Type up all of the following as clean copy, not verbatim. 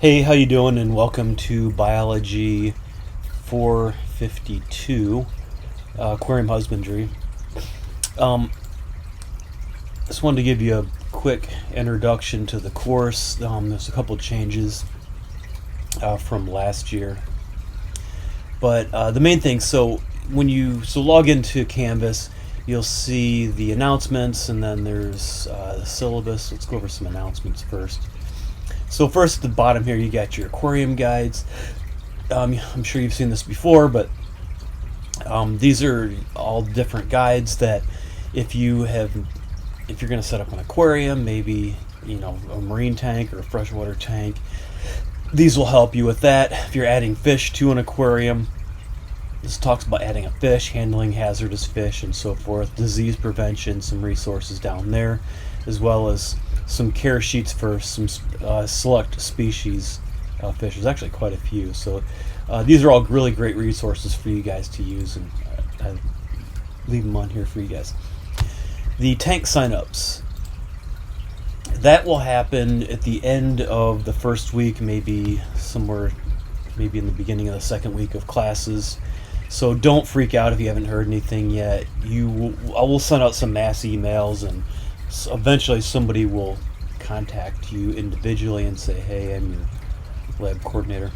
Hey, how you doing? And welcome to Biology 452, Aquarium Husbandry. Um, just wanted to give you a quick introduction to the course. There's a couple changes from last year, but the main thing. So when you log into Canvas, you'll see the announcements, and then there's the syllabus. Let's go over some announcements first. So first at the bottom here, you got your aquarium guides. I'm sure you've seen this before, but these are all different guides that if you're going to set up an aquarium, maybe a marine tank or a freshwater tank, these will help you with that. If you're adding fish to an aquarium, this talks about adding a fish, handling hazardous fish, and so forth, disease prevention, some resources down there, as well as some care sheets for some select species fish. There's actually quite a few. So these are all really great resources for you guys to use, and I leave them on here for you guys. The tank signups. That will happen at the end of the first week, maybe in the beginning of the second week of classes. So don't freak out if you haven't heard anything yet. I will send out some mass emails, and eventually somebody will contact you individually and say, hey, I'm your lab coordinator.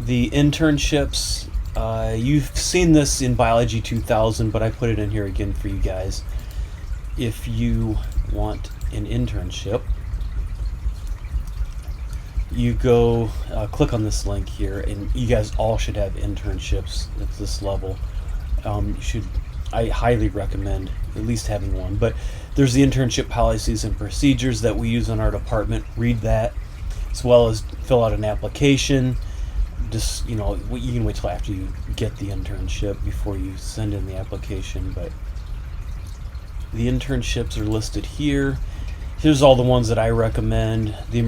The internships, you've seen this in Biology 2000, but I put it in here again for you guys. If you want an internship, you go click on this link here, and you guys all should have internships at this level. I highly recommend at least having one. But there's the internship policies and procedures that we use in our department. Read that, as well as fill out an application. Just you can wait till after you get the internship before you send in the application. But the internships are listed here. Here's all the ones that I recommend. The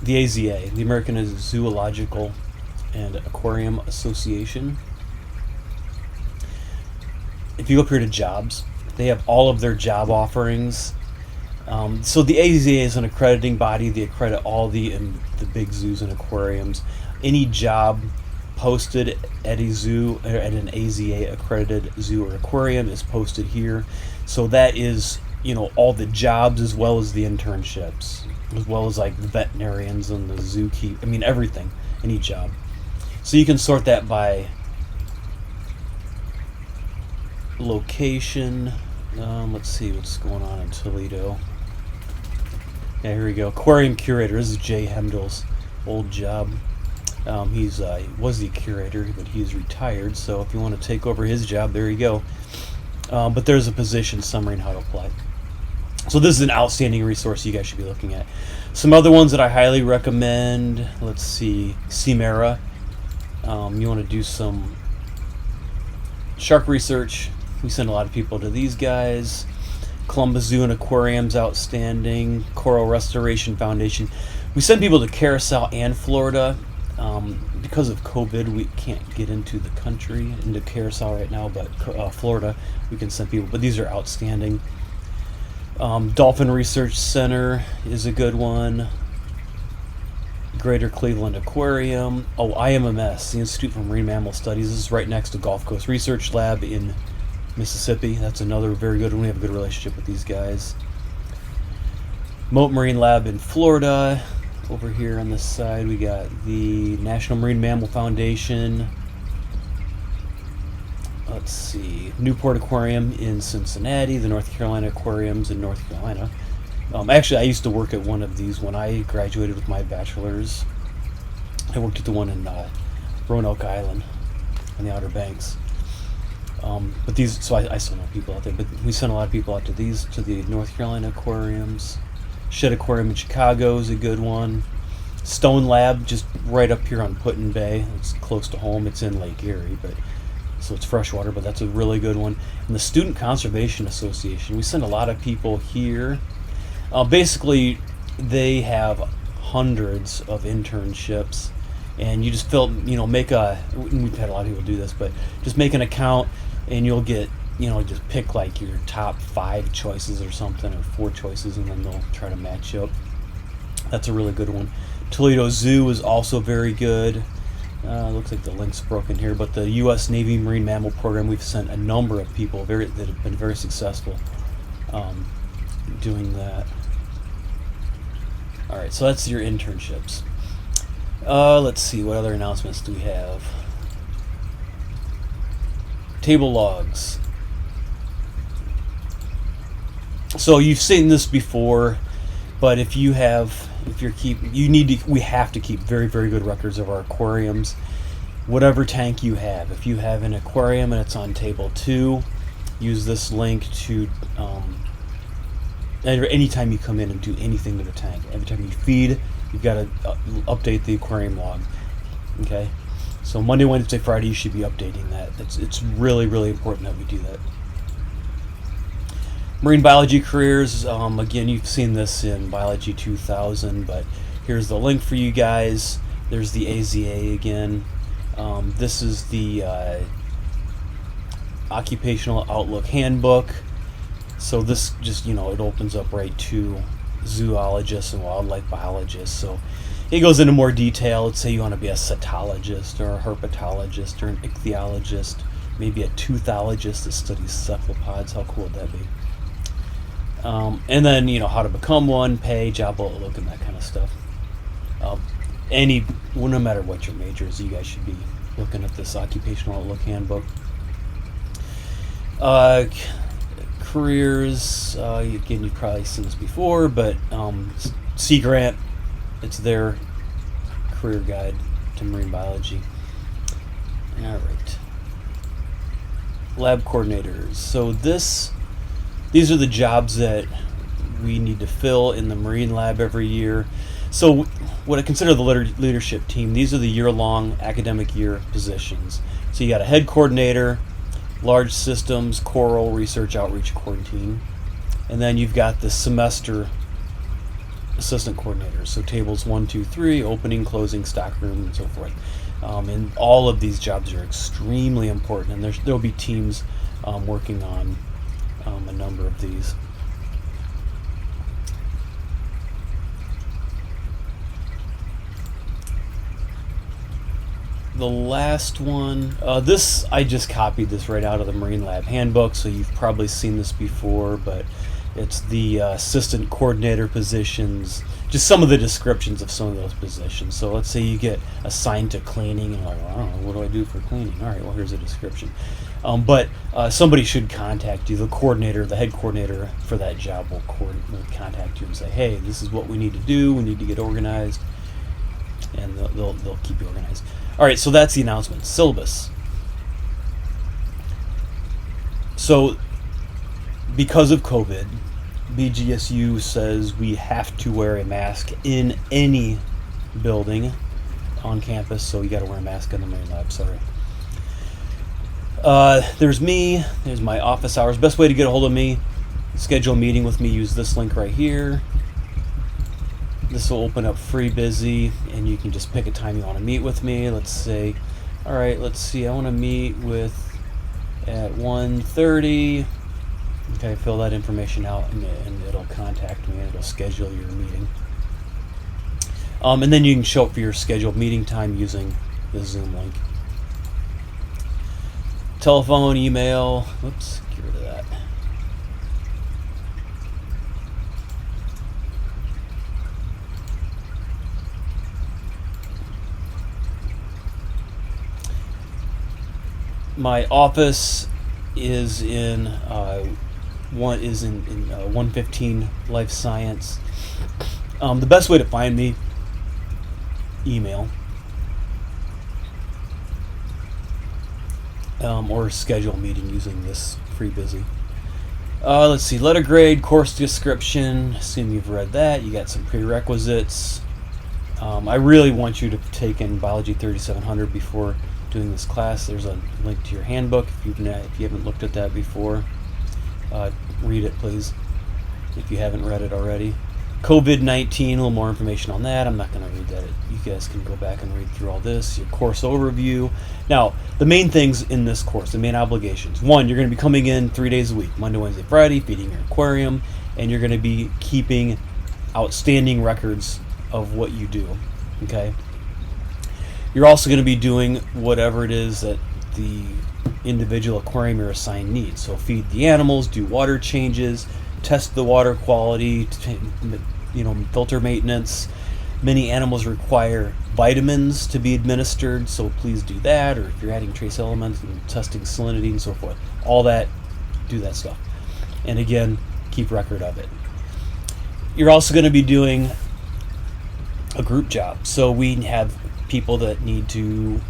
AZA, the American Zoological and Aquarium Association. If you go up here to jobs, they have all of their job offerings. So the AZA is an accrediting body. They accredit all the big zoos and aquariums. Any job posted at a zoo or at an AZA accredited zoo or aquarium is posted here. So that is all the jobs, as well as the internships, as well as like the veterinarians and the zookeeper. Everything, any job. So you can sort that by location. Let's see what's going on in Toledo. Yeah, here we go. Aquarium curator. This is Jay Hemdel's old job. He was the curator, but he's retired. So if you want to take over his job, there you go. But there's a position summary and how to apply. So this is an outstanding resource you guys should be looking at. Some other ones that I highly recommend. Let's see, Simera. You want to do some shark research. We send a lot of people to these guys. Columbus Zoo and Aquariums, outstanding. Coral Restoration Foundation. We send people to Carousel and Florida. Because of COVID, we can't get into Carousel right now, but Florida, we can send people. But these are outstanding. Dolphin Research Center is a good one. Greater Cleveland Aquarium. IMMS, the Institute for Marine Mammal Studies. This is right next to Gulf Coast Research Lab in Mississippi. That's another very good one. We have a good relationship with these guys. Moat Marine Lab in Florida. Over here on this side, we got the National Marine Mammal Foundation. Let's see, Newport Aquarium in Cincinnati, the North Carolina Aquariums in North Carolina. Actually, I used to work at one of these when I graduated with my bachelor's. I worked at the one in Roanoke Island on the Outer Banks. But these, so I still know people out there, but we sent a lot of people out to the North Carolina Aquariums. Shed Aquarium in Chicago is a good one. Stone Lab, just right up here on Put-in Bay. It's close to home. It's in Lake Erie, so it's freshwater, but that's a really good one. And the Student Conservation Association, we send a lot of people here. Basically, they have hundreds of internships, and you just we've had a lot of people do this, but just make an account, and you'll get just pick like your top 5 choices or something, or 4 choices, and then they'll try to match you up. That's a really good one. Toledo Zoo is also very good. Looks like the link's broken here, but the U.S. Navy Marine Mammal Program, we've sent a number of people that have been very successful doing that. All right, so that's your internships. Let's see, what other announcements do we have? Table logs. So you've seen this before, but we have to keep very, very good records of our aquariums. Whatever tank you have, if you have an aquarium and it's on table 2, use this link to anytime you come in and do anything to the tank. Every time you feed, you've got to update the aquarium log. Okay, so Monday, Wednesday, Friday, you should be updating that. It's really, really important that we do that. Marine biology careers, again, you've seen this in Biology 2000, but here's the link for you guys. There's the AZA again. This is the Occupational Outlook Handbook. So this just, it opens up right to zoologists and wildlife biologists. So it goes into more detail. Let's say you want to be a cetologist or a herpetologist or an ichthyologist, maybe a toothologist that studies cephalopods. How cool would that be? And then, how to become one, pay, job outlook, and that kind of stuff. No matter what your major is, you guys should be looking at this Occupational Outlook Handbook. Careers, again, you've probably seen this before, but Sea Grant, it's their career guide to marine biology. All right. Lab coordinators. So these are the jobs that we need to fill in the marine lab every year. So what I consider the leadership team, these are the year-long academic year positions. So you got a head coordinator, large systems, coral, research, outreach coordinating, and then you've got the semester assistant coordinators. So tables 1, 2, 3, opening, closing, stockroom, and so forth. And all of these jobs are extremely important, and there'll be teams working on a number of these. The last one, I just copied this right out of the Marine Lab Handbook, so you've probably seen this before, but it's the assistant coordinator positions, just some of the descriptions of some of those positions. So let's say you get assigned to cleaning, and you're like, well, I don't know, what do I do for cleaning? All right, well, here's a description. But somebody should contact you. The coordinator, the head coordinator for that job will contact you and say, hey, this is what we need to do. We need to get organized. And they'll keep you organized. All right, so that's the announcement. Syllabus. So because of COVID, BGSU says we have to wear a mask in any building on campus. So you got to wear a mask in the Marine Lab, sorry. There's me, there's my office hours. Best way to get a hold of me, schedule a meeting with me, use this link right here. This will open up Free Busy, and you can just pick a time you want to meet with me. Let's say, all right, let's see, I want to meet at 1:30. Okay, fill that information out, and it'll contact me, and it'll schedule your meeting. And then you can show up for your scheduled meeting time using the Zoom link. Telephone, email, whoops, get rid of that. My office is in 115 Life Science. The best way to find me, email. Or schedule a meeting using this Free Busy. Let's see, letter grade, course description. Assume you've read that. You got some prerequisites. I really want you to have taken Biology 3700 before doing this class. There's a link to your handbook if you haven't looked at that before. Read it, please, if you haven't read it already. COVID-19, a little more information on that. I'm not going to read that. You guys can go back and read through all this. Your course overview. Now, the main things in this course, the main obligations. One, you're going to be coming in 3 days a week, Monday, Wednesday, Friday, feeding your aquarium, and you're going to be keeping outstanding records of what you do. Okay. You're also going to be doing whatever it is that the individual aquarium you're assigned needs. So feed the animals, do water changes, test the water quality, filter maintenance. Many animals require vitamins to be administered, so please do that. Or if you're adding trace elements and testing salinity and so forth, all that, do that stuff. And again, keep record of it. You're also going to be doing a group job. So we have people that need to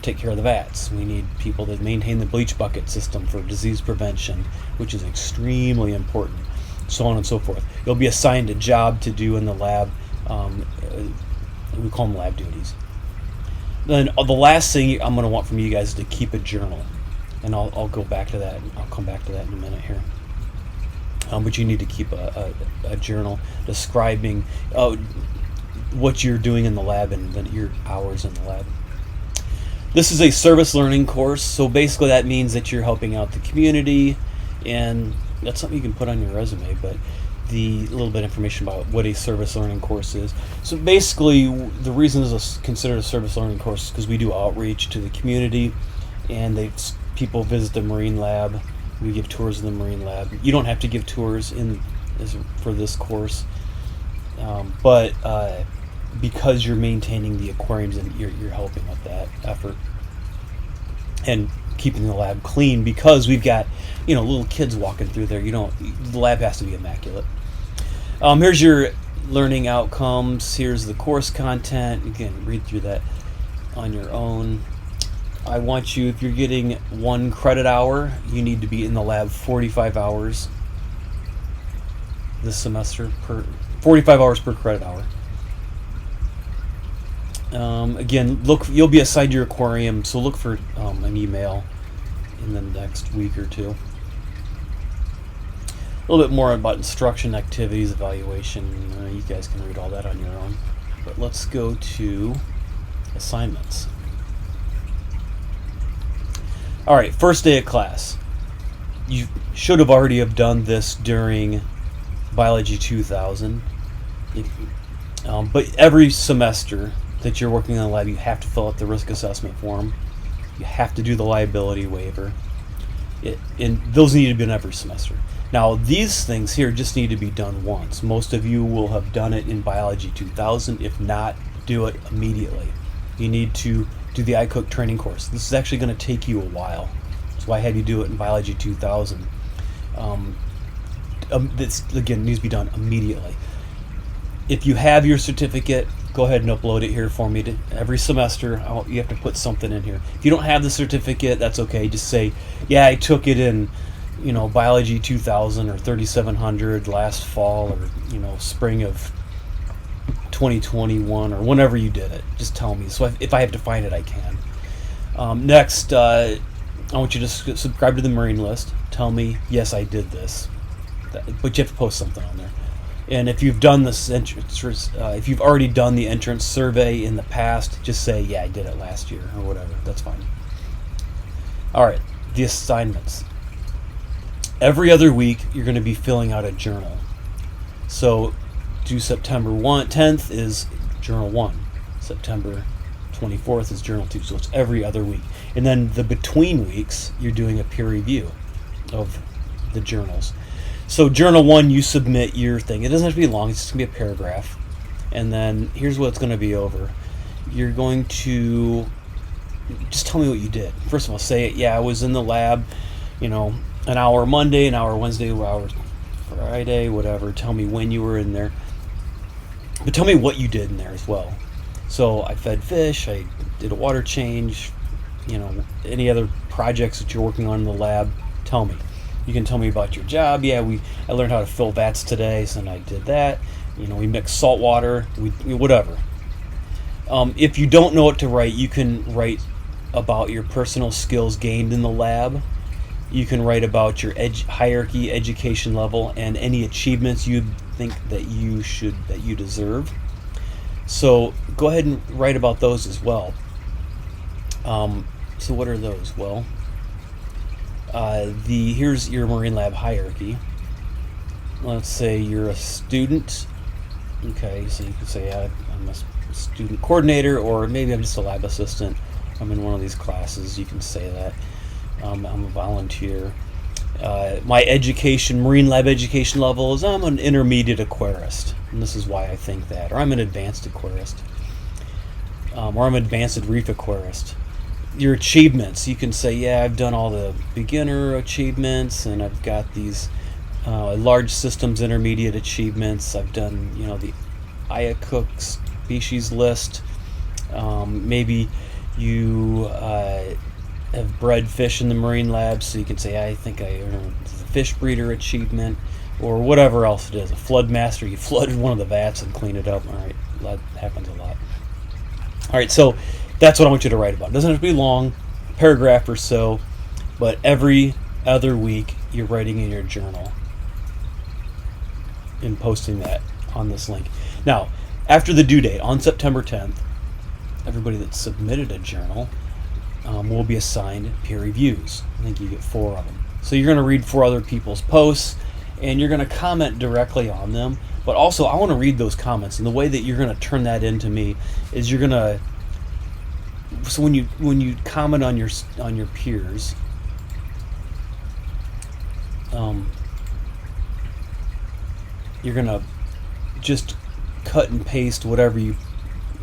take care of the vats. We need people that maintain the bleach bucket system for disease prevention, which is extremely important, so on and so forth. You'll be assigned a job to do in the lab. We call them lab duties. Then the last thing I'm going to want from you guys is to keep a journal, and I'll go back to that. I'll come back to that in a minute here. But you need to keep a journal describing what you're doing in the lab and then your hours in the lab. This is a service learning course, so basically that means that you're helping out the community, and that's something you can put on your resume, but the little bit of information about what a service learning course is. So basically, the reason this is considered a service learning course is because we do outreach to the community, and people visit the marine lab. We give tours in the marine lab. You don't have to give tours for this course, but because you're maintaining the aquariums and you're helping with that effort and keeping the lab clean, because we've got little kids walking through there. The lab has to be immaculate. Here's your learning outcomes. Here's the course content. You can read through that on your own. I want you, if you're getting 1 credit hour, you need to be in the lab 45 hours this semester, 45 hours per credit hour. Again, you'll be assigned your aquarium, so look for an email in the next week or two. A little bit more about instruction, activities, evaluation. You guys can read all that on your own. But let's go to assignments. All right, first day of class. You should have already have done this during Biology 2000. But every semester that you're working in the lab, you have to fill out the risk assessment form. You have to do the liability waiver. And those need to be done every semester. Now, these things here just need to be done once. Most of you will have done it in Biology 2000. If not, do it immediately. You need to do the iCook training course. This is actually going to take you a while. That's why I had you do it in Biology 2000. This, again, needs to be done immediately. If you have your certificate, go ahead and upload it here for me. Every semester, you have to put something in here. If you don't have the certificate, that's okay. Just say, yeah, I took it in, Biology 2000 or 3700 last fall, or, spring of 2021, or whenever you did it. Just tell me. So if I have to find it, I can. Next, I want you to subscribe to the Marine List. Tell me, yes, I did this. But you have to post something on there. And if you've done this if you've already done the entrance survey in the past, just say, yeah, I did it last year or whatever. That's fine. All right, the assignments. Every other week, you're going to be filling out a journal. So, do September 10th is Journal 1. September 24th is Journal 2. So it's every other week. And then the between weeks, you're doing a peer review of the journals. So Journal 1, you submit your thing. It doesn't have to be long. It's just going to be a paragraph. And then here's what it's going to be over. You're going to just tell me what you did. First of all, say it. Yeah, I was in the lab, an hour Monday, an hour Wednesday, an hour Friday, whatever. Tell me when you were in there. But tell me what you did in there as well. So I fed fish. I did a water change. Any other projects that you're working on in the lab, tell me. You can tell me about your job. Yeah, I learned how to fill vats today, so I did that. We mixed salt water. Whatever. If you don't know what to write, you can write about your personal skills gained in the lab. You can write about your hierarchy, education level, and any achievements you think that you deserve. So go ahead and write about those as well. So what are those? Well, here's your Marine Lab hierarchy. Let's say you're a student. Okay, so you can say I'm a student coordinator, or maybe I'm just a lab assistant. I'm in one of these classes. You can say that. I'm a volunteer. My marine lab education level is I'm an intermediate aquarist, and this is why I think that. Or I'm an advanced aquarist. Or I'm an advanced reef aquarist. Your achievements, you can say, yeah, I've done all the beginner achievements, and I've got these large systems intermediate achievements. I've done, the IACUC species list. Maybe you have bred fish in the marine lab, so you can say, I think I earned the fish breeder achievement, or whatever else it is. A flood master, you flooded one of the vats and cleaned it up. All right, that happens a lot. All right, so that's what I want you to write about. It doesn't have to be long, a paragraph or so, but every other week you're writing in your journal and posting that on this link. Now, after the due date on September 10th, everybody that submitted a journal will be assigned peer reviews. I think you get 4 of them. So you're going to read 4 other people's posts, and you're going to comment directly on them. But also, I want to read those comments, and the way that you're going to turn that into me is you're going to. So when you comment on your peers, you're going to just cut and paste whatever you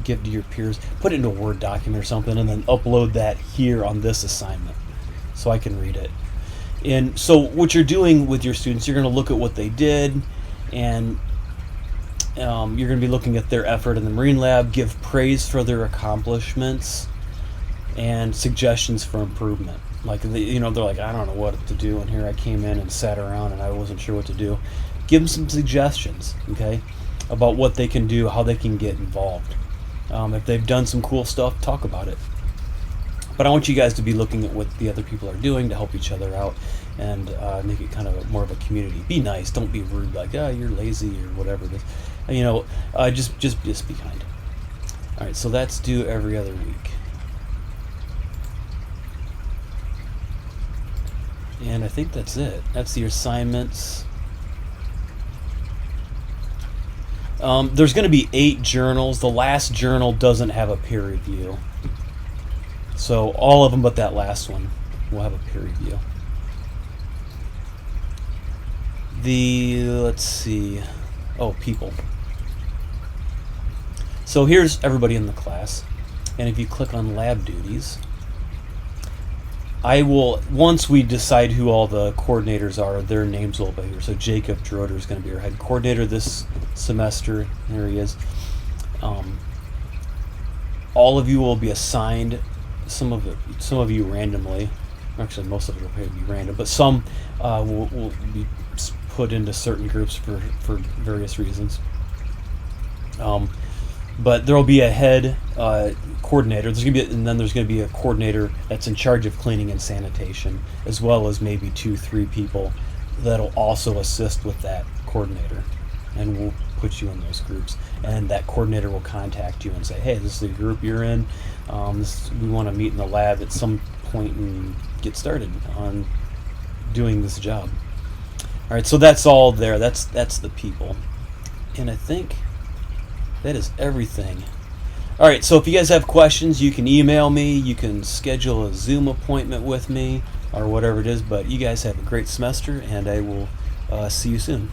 give to your peers, put it into a Word document or something, and then upload that here on this assignment so I can read it. And so what you're doing with your students, you're going to look at what they did, and you're going to be looking at their effort in the Marine Lab, give praise for their accomplishments, and suggestions for improvement. Like, they're like, I don't know what to do, and here I came in and sat around and I wasn't sure what to do. Give them some suggestions, okay, about what they can do, how they can get involved. If they've done some cool stuff, talk about it. But I want you guys to be looking at what the other people are doing to help each other out, and make it kind of more of a community. Be nice. Don't be rude, like, you're lazy or whatever it is. Just be kind. All right, so that's due every other week. And I think that's it. That's the assignments. There's going to be 8 journals. The last journal doesn't have a peer review. So all of them but that last one will have a peer review. Let's see. Oh, people. So here's everybody in the class. And if you click on lab duties, once we decide who all the coordinators are, their names will be here. So Jacob Droder is going to be our head coordinator this semester. There he is. All of you will be assigned, some of you randomly. Actually, most of it will probably be random, but some will be put into certain groups for various reasons. But there will be a head coordinator. There's going to be a coordinator that's in charge of cleaning and sanitation, as well as maybe 2-3 people that'll also assist with that coordinator, and we'll put you in those groups. And that coordinator will contact you and say, "Hey, this is the group you're in. We want to meet in the lab at some point and get started on doing this job." All right, so that's all there. That's the people, and I think that is everything. All right, so if you guys have questions, you can email me. You can schedule a Zoom appointment with me or whatever it is. But you guys have a great semester, and I will see you soon.